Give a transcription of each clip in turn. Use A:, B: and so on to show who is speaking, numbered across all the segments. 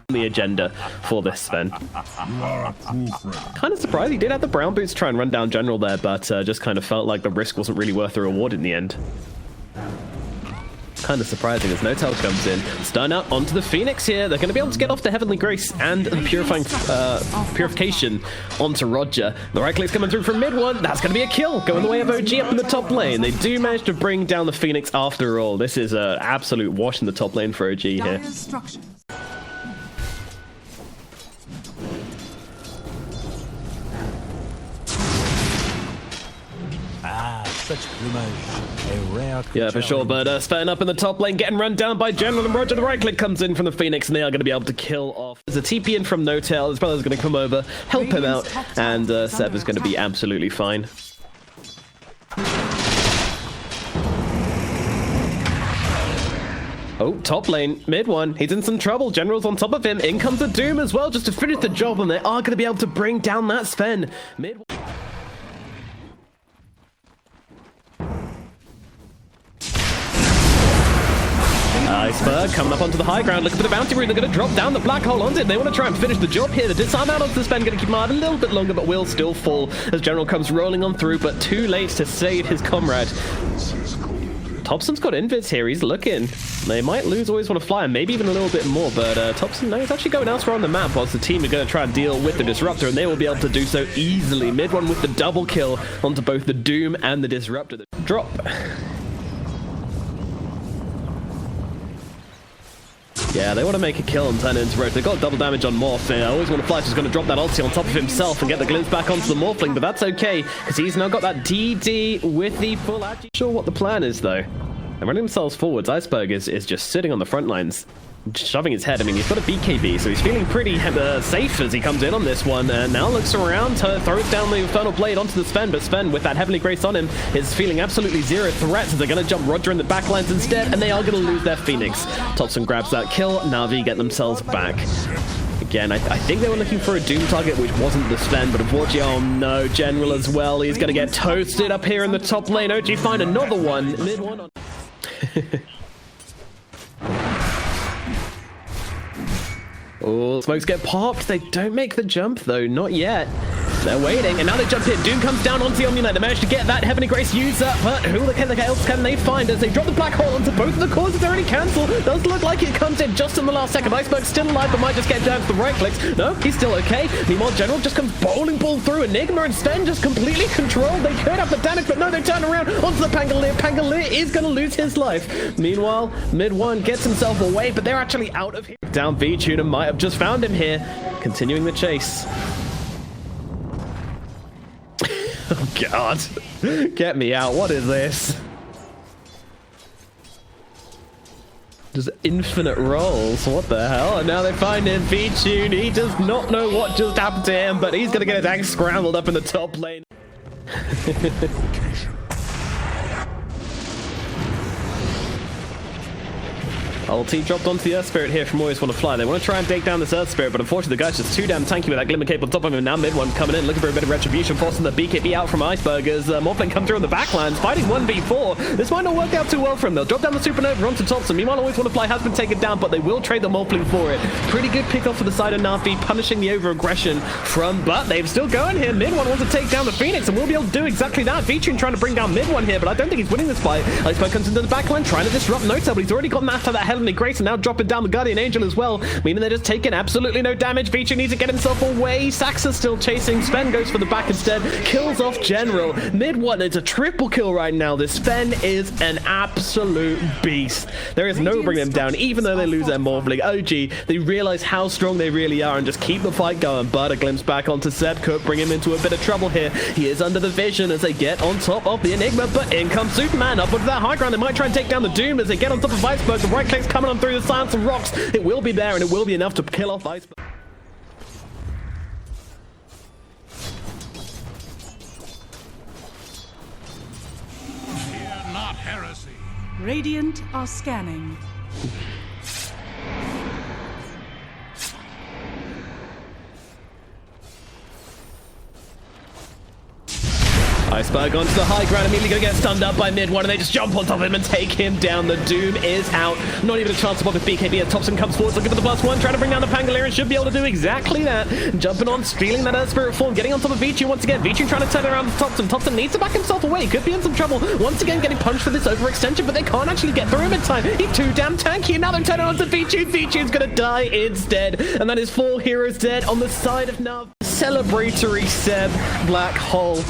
A: the agenda for this Sven. Kind of surprised he did have the brown boots try and run down General there, but just kind of felt like the risk wasn't really worth the reward in the end. Kind of surprising as Notel comes in. Stun out onto the Phoenix here. They're going to be able to get off the Heavenly Grace and the Purification onto Roger. The right click's coming through from mid one. That's going to be a kill. Going the way of OG up in the top lane. They do manage to bring down the Phoenix after all. This is an absolute wash in the top lane for OG here.
B: Such plumage, a rare creature.
A: Yeah, for sure, but Sven up in the top lane, getting run down by General, and Roger, the right click comes in from the Phoenix, and they are going to be able to kill off. There's a TP in from Notel, his brother's going to come over, help him out, and Seb is going to be absolutely fine. Oh, top lane, mid one, he's in some trouble, General's on top of him, in comes the Doom as well, just to finish the job, and they are going to be able to bring down that Sven. Mid Iceberg coming up onto the high ground, looking for the bounty route. They're going to drop down the black hole onto it. They want to try and finish the job here. The disarm out onto the Sven, going to keep him out a little bit longer, but will still fall as General comes rolling on through, but too late to save his comrade. Thompson's got invis here. He's looking. They might lose Always Want to Fly, and maybe even a little bit more, but Thompson, no, he's actually going elsewhere on the map, whilst the team are going to try and deal with the Disruptor, and they will be able to do so easily. Mid one with the double kill onto both the Doom and the Disruptor. Drop. Yeah, they want to make a kill and turn it into Roach. They've got double damage on Morph. Always Want to Fly is going to drop that ulti on top of himself and get the glimpse back onto the Morphling, but that's okay, because he's now got that DD with the full agi. Not sure what the plan is, though. They're running themselves forwards. Iceberg is just sitting on the front lines, shoving his head. I mean, he's got a BKB, so he's feeling pretty safe as he comes in on this one. Now looks around, throws down the Infernal Blade onto the Sven, but Sven, with that Heavenly Grace on him, is feeling absolutely zero threats as they're going to jump Roger in the backlines instead, and they are going to lose their Phoenix. Thompson grabs that kill, NaVi get themselves back. Again, I think they were looking for a Doom target, which wasn't the Sven, but unfortunately, oh no, General as well. He's going to get toasted up here in the top lane. OG find another one. Mid one on... Oh, smokes get popped. They don't make the jump, though. Not yet. They're waiting, and now they jump in. Doom comes down onto the Omnilite. They managed to get that Heavenly Grace user, but who else can they find as they drop the black hole onto both of the cores? It's already cancelled. Does look like it comes in just in the last second. Iceberg's still alive, but might just get down to the right clicks. No, he's still okay. Meanwhile, General just comes bowling ball through. Enigma and Sven just completely controlled. They could have the damage, but no, they turn around onto the Pangolier. Pangolier is going to lose his life. Meanwhile, mid one gets himself away, but they're actually out of here. Down V-Tuner might have just found him here. Continuing the chase. Oh god, get me out, what is this? Just infinite rolls, what the hell? And now they find him, V-Tune, he does not know what just happened to him, but he's gonna get his axe scrambled up in the top lane. Ulti dropped onto the Earth Spirit here from Always Want to Fly. They want to try and take down this Earth Spirit, but unfortunately the guy's just too damn tanky with that Glimmer Cape on top of him. Now mid one coming in, looking for a bit of retribution, forcing the BKB out from Iceberg as Morphling come through on the backlines, fighting 1v4. This might not work out too well for him. They'll drop down the Supernova onto Thompson. Meanwhile, Always Want to Fly has been taken down, but they will trade the Morphling for it. Pretty good pick off for the side of NaVi, punishing the over-aggression from, but they're still going here. Mid one wants to take down the Phoenix, and we'll be able to do exactly that. V-Tune trying to bring down mid one here, but I don't think he's winning this fight. Iceberg comes into the backline, trying to disrupt Notel, but he's already gotten after that Heavenly Grace, and now dropping down the Guardian Angel as well, meaning they're just taking absolutely no damage. V-Tune needs to get himself away. Saxa's still chasing. Sven goes for the back instead, kills off General. Mid one, it's a triple kill right now. This Sven is an absolute beast. There is no bringing him down, even though they lose their Morphling. OG, they realize how strong they really are and just keep the fight going. But a glimpse back onto Seb could bring him into a bit of trouble here. He is under the vision as they get on top of the Enigma, but in comes Superman up onto that high ground. They might try and take down the Doom as they get on top of Iceberg. The right click's coming on through the silence of rocks. It will be there, and it will be enough to kill off Iceberg.
C: Fear not heresy.
D: Radiant are scanning.
A: Iceberg onto the high ground, immediately gonna get stunned up by mid-1, and they just jump on top of him and take him down. The Doom is out. Not even a chance to pop with BKB as Thompson comes forward, looking for the +1, trying to bring down the Pangolier, and should be able to do exactly that. Jumping on, stealing that Earth Spirit form, getting on top of Vici once again. Vici trying to turn around to Thompson. Thompson needs to back himself away, could be in some trouble. Once again getting punched for this overextension, but they can't actually get through him in time. He's too damn tanky, and now they're turning on to Vici. Vici's gonna die instead, and that is 4 heroes dead on the side of NaVi. Celebratory Seb black hole.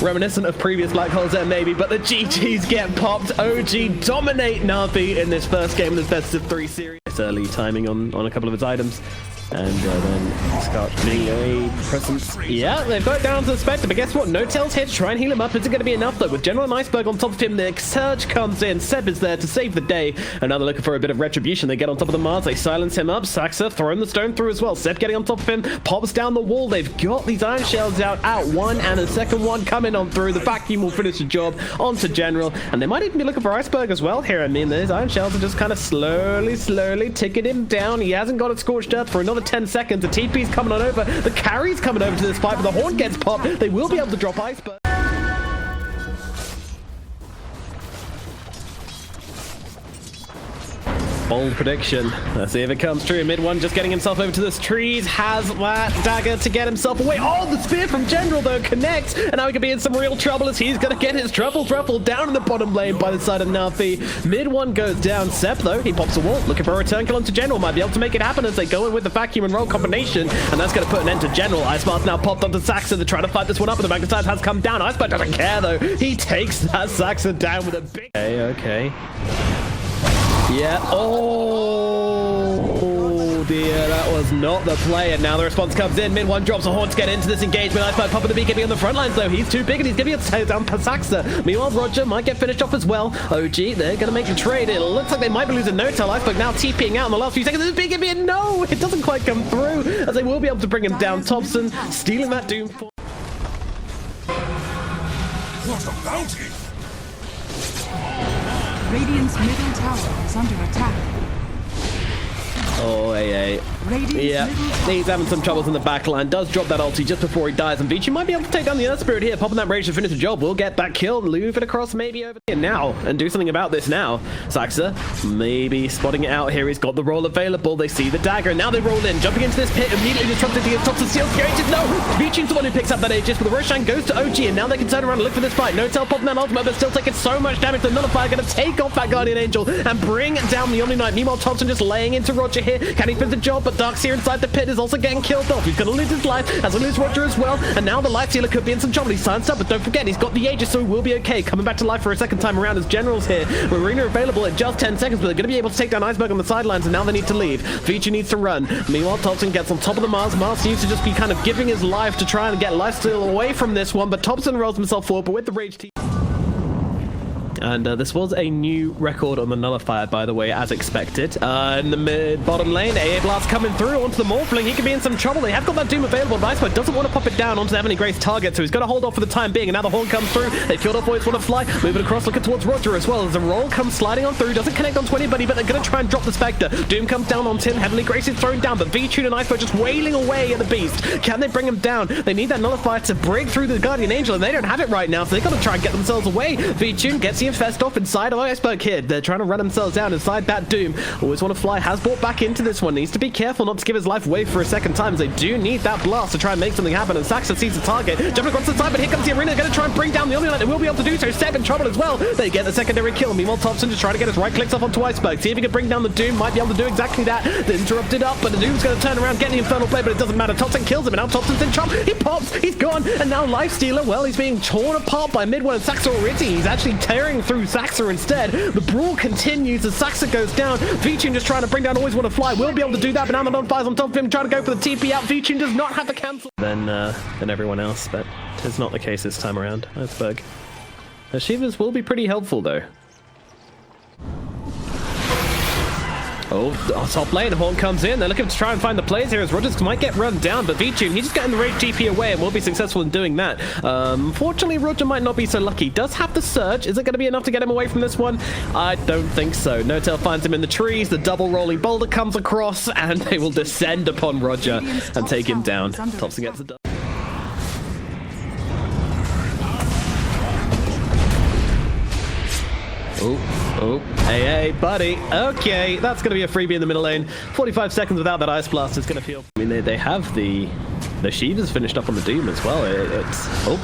A: Reminiscent of previous black holes there, maybe, but the GGs get popped. OG dominate NaVi in this first game of this best of 3 series. It's early timing on a couple of its items. And then Scott getting a presence. Yeah, they've got it down to the Spectre, but guess what? No Tail's here to try and heal him up. Is it going to be enough, though? With General and Iceberg on top of him, the Surge comes in. Seb is there to save the day. And now they're looking for a bit of retribution. They get on top of the Mars. They silence him up. Saxa throwing the stone through as well. Seb getting on top of him. Pops down the wall. They've got these iron shells out. One, and a second one coming on through. The vacuum will finish the job onto General. And they might even be looking for Iceberg as well here. I mean, these iron shells are just kind of slowly ticking him down. He hasn't got a Scorched Earth for another 10 seconds. The TP's coming on over. The carry's coming over to this fight, but the Horn gets popped. They will be able to drop Iceberg. Bold prediction. Let's see if it comes true. Mid-1 just getting himself over to this trees. Has that dagger to get himself away. Oh, the spear from General, though, connects. And now he could be in some real trouble as he's going to get his truffle down in the bottom lane by the side of NaVi. Mid-1 goes down. Sep, though, he pops a wall. Looking for a return kill onto General. Might be able to make it happen as they go in with the vacuum and roll combination. And that's going to put an end to General. Icebar's now popped onto Saxa. They're trying to fight this one up, but the Magnesite has come down. Icebar doesn't care, though. He takes that Saxa down with a big... Okay. Yeah. Oh dear, that was not the play. And now the response comes in. Mid-1 drops a Horn to get into this engagement. Iceberg popping the BKB on the front lines, though. He's too big and he's going to be able to take down Saxa. Meanwhile, Roger might get finished off as well. OG, they're going to make the trade. It looks like they might be losing no tail. Iceberg now TPing out in the last few seconds. This BKB, and no, it doesn't quite come through as they will be able to bring him down. Thompson stealing that Doom.
C: What a bounty!
D: Radiant's middle tower is under attack.
A: Oh, yeah, he's having some troubles in the back line. Does drop that ulti just before he dies, and Vici might be able to take down the Earth Spirit here. Popping that rage to finish the job. We'll get that kill, move it across maybe over here now, and do something about this now. Saxa maybe spotting it out here. He's got the roll available. They see the dagger, and now they roll in, jumping into this pit, immediately disrupted to get top of Steel Aegis. No! Vici's the one who picks up that Aegis, but the Roshan goes to OG, and now they can turn around and look for this fight. No Tail popping that ultimate, but still taking so much damage. The Nullifier going to take off that Guardian Angel and bring down the Omni Knight. Meanwhile, Thompson just laying into Roger here. Can he finish the job? But Darkseer inside the pit is also getting killed off. He's going to lose his life, as well as Roger as well. And now the Light Stealer could be in some trouble. He's silenced up, but don't forget, he's got the Aegis, so he will be okay. Coming back to life for a second time around as General's here. Marina available at just 10 seconds, but they're going to be able to take down Iceberg on the sidelines, and now they need to leave. Vici needs to run. Meanwhile, Thompson gets on top of the Mars. Mars seems to just be kind of giving his life to try and get Lifesteal away from this one, but Thompson rolls himself forward, but with the Rage Team. And this was a new record on the Nullifier, by the way, as expected. In the mid-bottom lane, AA Blast coming through onto the Morphling. He could be in some trouble. They have got that Doom available, but Iceberg doesn't want to pop it down onto the Ebony Grace target, so he's got to hold off for the time being. And now the Horn comes through. They've killed off Always Want to Fly. Moving across, looking towards Roger as well. As the roll comes sliding on through. Doesn't connect onto anybody, but they're going to try and drop the Spectre. Doom comes down on Tim. Heavenly Grace is thrown down, but V-Tune and Iceberg just wailing away at the Beast. Can they bring him down? They need that Nullifier to break through the Guardian Angel, and they don't have it right now, so they've got to try and get themselves away. V-Tune gets the Infest off inside of Iceberg here. They're trying to run themselves down inside that Doom. Always Want to Fly has brought back into this one. Needs to be careful not to give his life away for a second time, as they do need that blast to try and make something happen. And Saxa sees the target, jumping across the side, but here comes the arena. They're going to try and bring down the Omni Knight. They will be able to do so. Seb in trouble as well. They get the secondary kill. Meanwhile, Thompson just trying to get his right clicks off onto Iceberg. See if he can bring down the Doom. Might be able to do exactly that. They're interrupted up, but the Doom's going to turn around, get the Infernal Blade, but it doesn't matter. Thompson kills him, and now Thompson's in trouble. He pops. He's gone. And now Lifestealer, well, he's being torn apart by Mid-1 and Saxa already. He's actually tearing through Saxa instead. The brawl continues as Saxa goes down. V-Tune just trying to bring down Always Want to Fly. Will be able to do that, but now the Nullifiers on top of him, trying to go for the TP out. V-Tune does not have the cancel. Than everyone else, but it's not the case this time around. Iceberg. The Shivas will be pretty helpful, though. Oh, top lane, Horn comes in. They're looking to try and find the plays here as Rogers might get run down, but V-Tune, he's just getting the Rage TP away and will be successful in doing that. Unfortunately, Roger might not be so lucky. Does have the Surge. Is it going to be enough to get him away from this one? I don't think so. No Tail finds him in the trees. The double rolling boulder comes across, and they will descend upon Roger and take him down. Thompson gets the dub. Oh, hey, buddy. Okay, that's going to be a freebie in the middle lane. 45 seconds without that Ice Blast is going to feel... I mean, they have the Shiva's finished up on the Doom as well.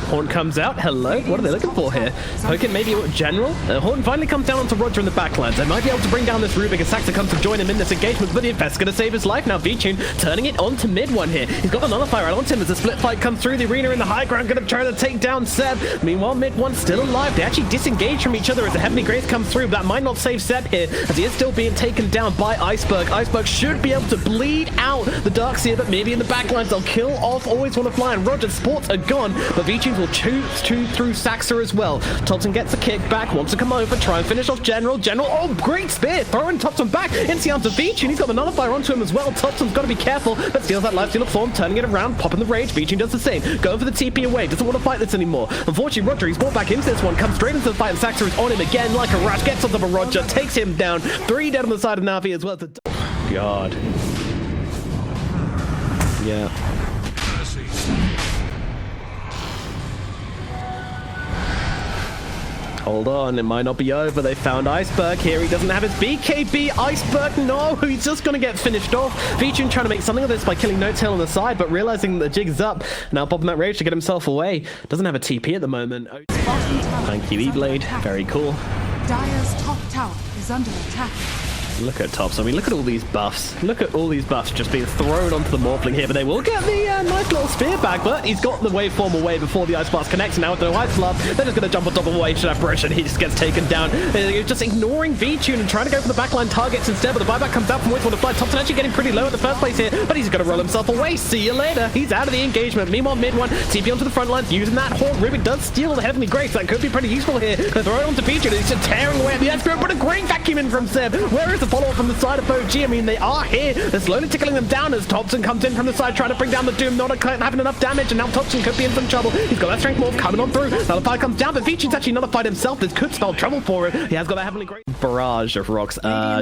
A: Horn comes out. Hello. What are they looking for here? Poking maybe General. Horn finally comes down onto Roger in the backlines. They might be able to bring down this Rubik as Saxa comes to join him in this engagement, but the Infest's going to save his life now. V-Tune turning it onto mid one here. He's got the nullifier out onto him as the split fight comes through the arena in the high ground, going to try to take down Seb. Meanwhile, mid one still alive. They actually disengage from each other as the Heavenly Grace comes through. That might not save Seb here as he is still being taken down by Iceberg. Iceberg should be able to bleed out the Darkseer, but maybe in the backlines they'll kill off Always Wanna Fly, and Roger's sports are gone, but V-Tunes will chew through Saxa as well. Thompson gets a kick back, wants to come over, try and finish off General. Oh, great spear, throwing Thompson back into the arms of V-Tune. He's got the nullifier onto him as well. Thompson's got to be careful, but steals that lifesteal of form, turning it around, popping the rage. V-Tune does the same, going for the TP away, doesn't want to fight this anymore. Unfortunately, Roger, he's brought back into this one, comes straight into the fight, and Saxa is on him again like a rat, gets on top of Roger, takes him down. 3 dead on the side of NaVi as well. God. Yeah. Hold on, it might not be over. They found Iceberg here. He doesn't have his BKB. Iceberg, no, he's just going to get finished off. V-Tune trying to make something of this by killing No-Tail on the side, but realizing the jig's up. Now popping that rage to get himself away. Doesn't have a TP at the moment. Thank you, E-Blade. Very cool.
D: Dire's top tower is under attack.
A: Look at Tops. I mean, look at all these buffs. Look at all these buffs just being thrown onto the Morphling here, but they will get the nice little spear back, but he's got the waveform away before the Ice Blast connects. Now with no Ice Blast, they're just going to jump on top of Wave Shadow Brush, and he just gets taken down. He's just ignoring V-Tune and trying to go for the backline targets instead, but the buyback comes out from Always Wanna Fly. Thompson actually getting pretty low at the first place here, but he's going to roll himself away. See you later. He's out of the engagement. Meanwhile, mid one, TP onto the front lines, using that Horn. Rubik does steal the Heavenly Grace. That could be pretty useful here. They throw it onto V-Tune, and he's just tearing away at the Escrow, but a great vacuum in from Seb. Where is the follow-up from the side of OG? I mean, they are here. They're slowly tickling them down as Thompson comes in from the side, trying to bring down the Doom. Not having enough damage, and now Thompson could be in some trouble. He's got that strength morph coming on through. Nullifier comes down, but V-Tune's actually nullified himself. This could spell trouble for him. He has got a heavenly great barrage of rocks.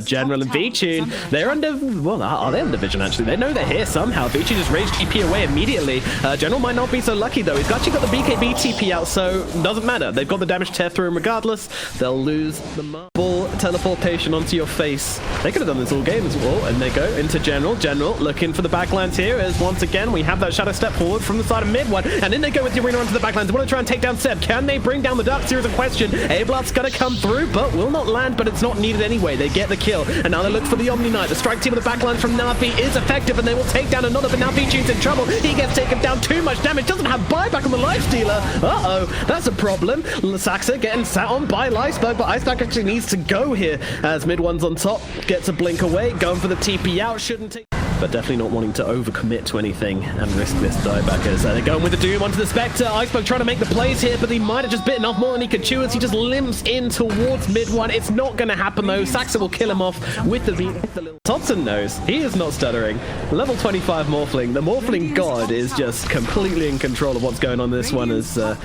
A: General and V-Tune, they're under, well, are they under vision actually? They know they're here somehow. V-Tune just raged TP away immediately. General might not be so lucky though. He's actually got the BKB TP out, so doesn't matter. They've got the damage tear through him regardless. They'll lose the marble teleportation onto your face. They could have done this all game as well, and they go into General. General looking for the backlines here as once again we have that shadow step forward from the side of mid one, and then they go with the arena onto the backlines. They want to try and take down Seb. Can they bring down the Darkseer is a question. A-Blood's gonna come through, but will not land, but it's not needed anyway. They get the kill, and now they look for the Omni Knight. The strike team of the backlines from NaVi is effective, and they will take down another, but now V-Tune's in trouble. He gets taken down, too much damage, doesn't have buyback on the Lifestealer. Uh-oh, that's a problem. Saxa getting sat on by Iceberg, but Iceberg actually needs to go here as mid one's on top, gets a blink away, going for the TP out, shouldn't take, but definitely not wanting to overcommit to anything and risk this dieback as they're going with the Doom onto the Spectre. Iceberg trying to make the plays here, but he might have just bitten off more than he could chew as he just limps in towards mid one. It's not going to happen though. Saxa will kill him off with the little... Thompson knows. He is not stuttering. Level 25 Morphling. The Morphling God is just completely in control of what's going on in this one as they're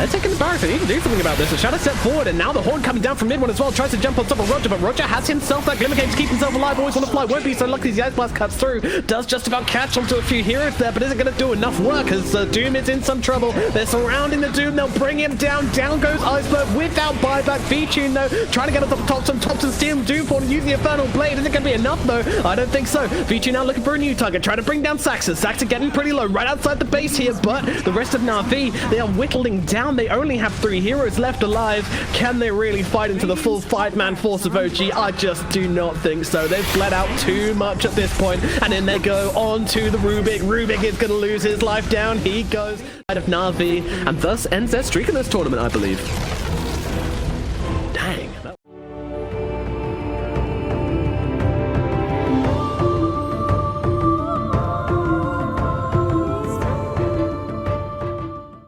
A: taking the barracks. They need to do something about this. The Shadow step forward, and now the Horn coming down from mid one as well. Tries to jump on top of Roger, but Roger has himself that Glimmer Cape to keep himself alive. Always Wanna Fly. Won't be so lucky as the Ice Blast cuts through. Does just about catch onto a few heroes there, but isn't going to do enough work as Doom is in some trouble. They're surrounding the Doom. They'll bring him down. Down goes Iceberg without buyback. V-Tune though, trying to get on top of Thompson. Thompson stealing Doom for using the Infernal Blade. Isn't going to be enough though. I don't think so. V-Tune now looking for a new target, trying to bring down Saxa. Saxa getting pretty low right outside the base here, but the rest of NaVi, they are whittling down. They only have 3 heroes left alive. Can they really fight into the full 5-man force of OG? I just do not think so. They've bled out too much at this point, and then they go on to the Rubik. Rubik is going to lose his life down. He goes out of NaVi, and thus ends their streak in this tournament, I believe.